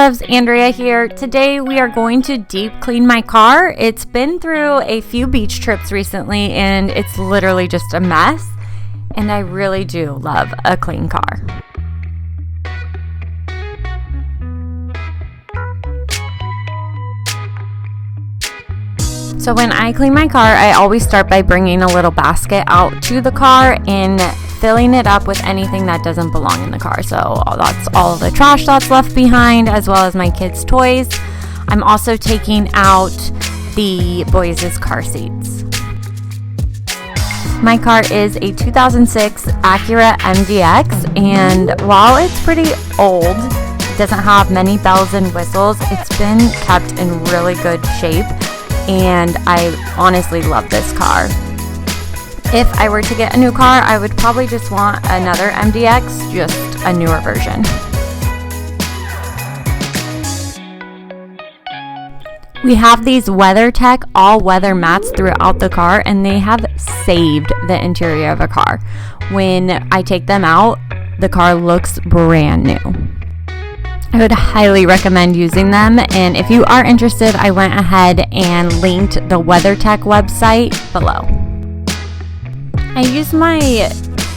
loves, Andrea here. Today we are going to deep clean my car. It's been through a few beach trips recently and it's literally just a mess. And I really do love a clean car. So when I clean my car, I always start by bringing a little basket out to the car and filling it up with anything that doesn't belong in the car. So that's all the trash that's left behind, as well as my kids' toys. I'm also taking out the boys' car seats. My car is a 2006 Acura MDX, and while it's pretty old, it doesn't have many bells and whistles, it's been kept in really good shape, and I honestly love this car. If I were to get a new car, I would probably just want another MDX, just a newer version. We have these WeatherTech all-weather mats throughout the car, and they have saved the interior of a car. When I take them out, the car looks brand new. I would highly recommend using them, and if you are interested, I went ahead and linked the WeatherTech website below. I use my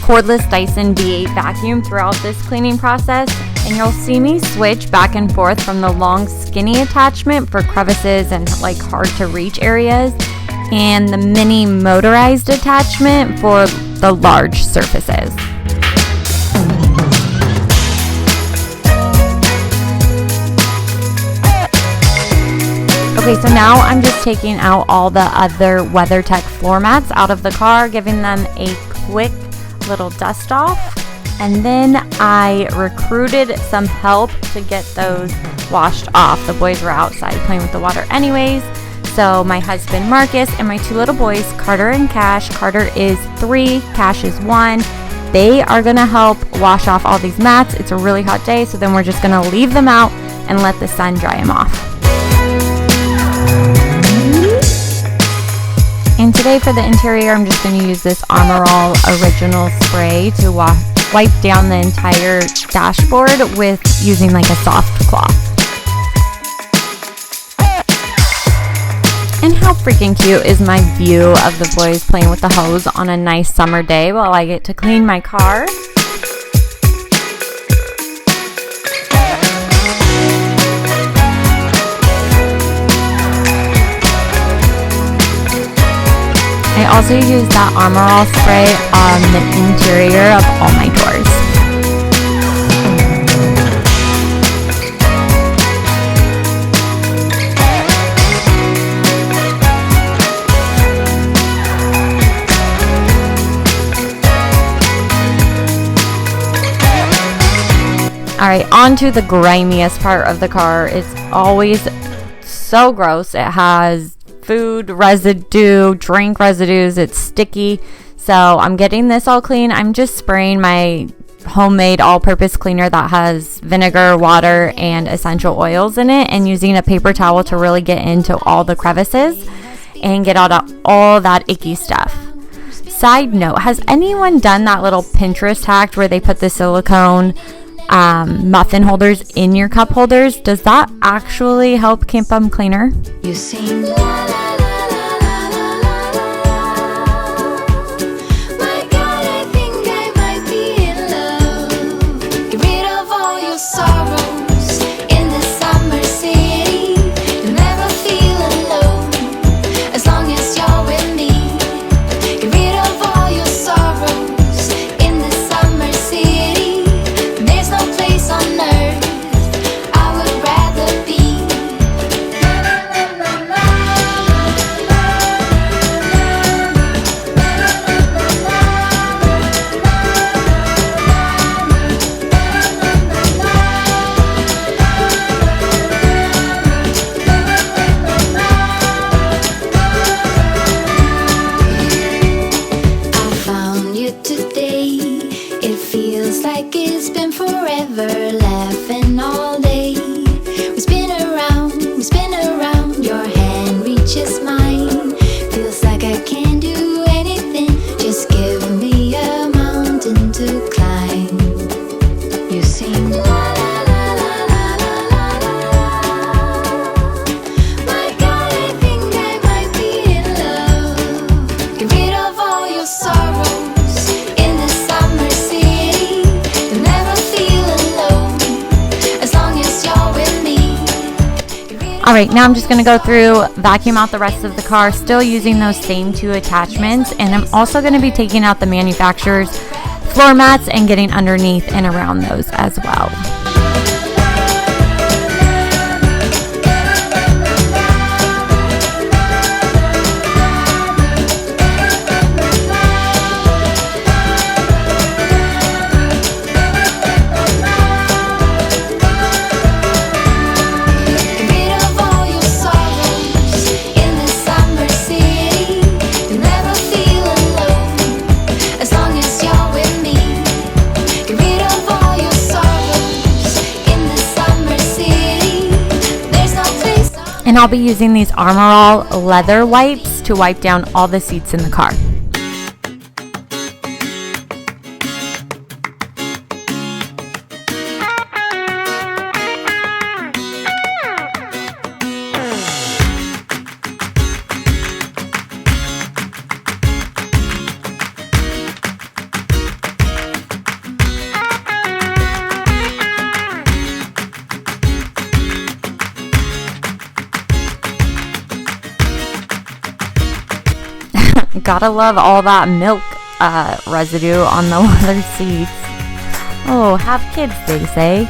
cordless Dyson V8 vacuum throughout this cleaning process, and you'll see me switch back and forth from the long skinny attachment for crevices and like hard to reach areas, and the mini motorized attachment for the large surfaces. Okay, so now I'm just taking out all the other WeatherTech floor mats out of the car, giving them a quick little dust off. And then I recruited some help to get those washed off. The boys were outside playing with the water anyways. So my husband Marcus and my two little boys, Carter and Cash. Carter is 3, Cash is 1. They are gonna help wash off all these mats. It's a really hot day, so then we're just gonna leave them out and let the sun dry them off. And today for the interior, I'm just going to use this Armor All Original Spray to wipe down the entire dashboard with using like a soft cloth. And how freaking cute is my view of the boys playing with the hose on a nice summer day while I get to clean my car? I also use that Armor All spray on the interior of all my doors. Alright, on to the grimiest part of the car. It's always so gross. It has food residue, drink residues, it's sticky. So I'm getting this all clean. I'm just spraying my homemade all-purpose cleaner that has vinegar, water, and essential oils in it, and using a paper towel to really get into all the crevices and get out all that icky stuff. Side note, has anyone done that little Pinterest hack where they put the silicone muffin holders in your cup holders? Does that actually help keep them cleaner? You sing. to climb. You sing la la la la la la la la. All right, now I'm just gonna go through, vacuum out the rest of the car, still using those same 2 attachments, and I'm also gonna be taking out the manufacturer's floor mats and getting underneath and around those as well. And I'll be using these Armor All leather wipes to wipe down all the seats in the car. Gotta love all that milk residue on the leather seats. Oh, have kids, they say.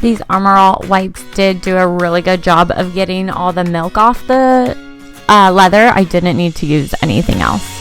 These Armor All wipes did do a really good job of getting all the milk off the leather. I didn't need to use anything else.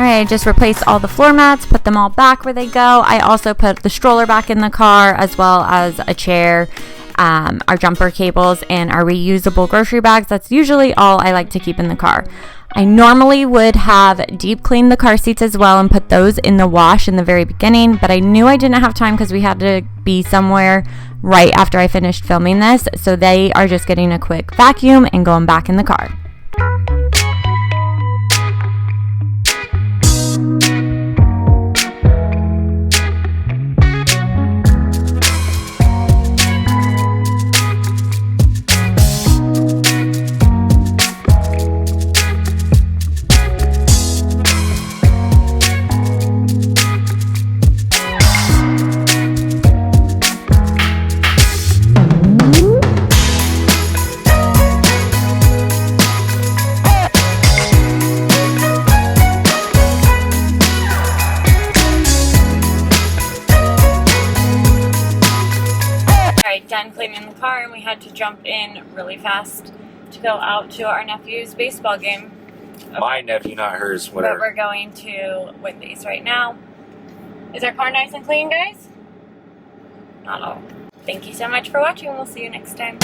I just replaced all the floor mats, put them all back where they go. I also put the stroller back in the car, as well as a chair, our jumper cables, and our reusable grocery bags. That's usually all I like to keep in the car. I normally would have deep cleaned the car seats as well and put those in the wash in the very beginning, but I knew I didn't have time because we had to be somewhere right after I finished filming this, so they are just getting a quick vacuum and going back in the car. Alright, done cleaning the car, and we had to jump in really fast to go out to our nephew's baseball game. My nephew, not hers, whatever. But we're going to Whitney's right now. Is our car nice and clean, guys? Not all. Thank you so much for watching. We'll see you next time.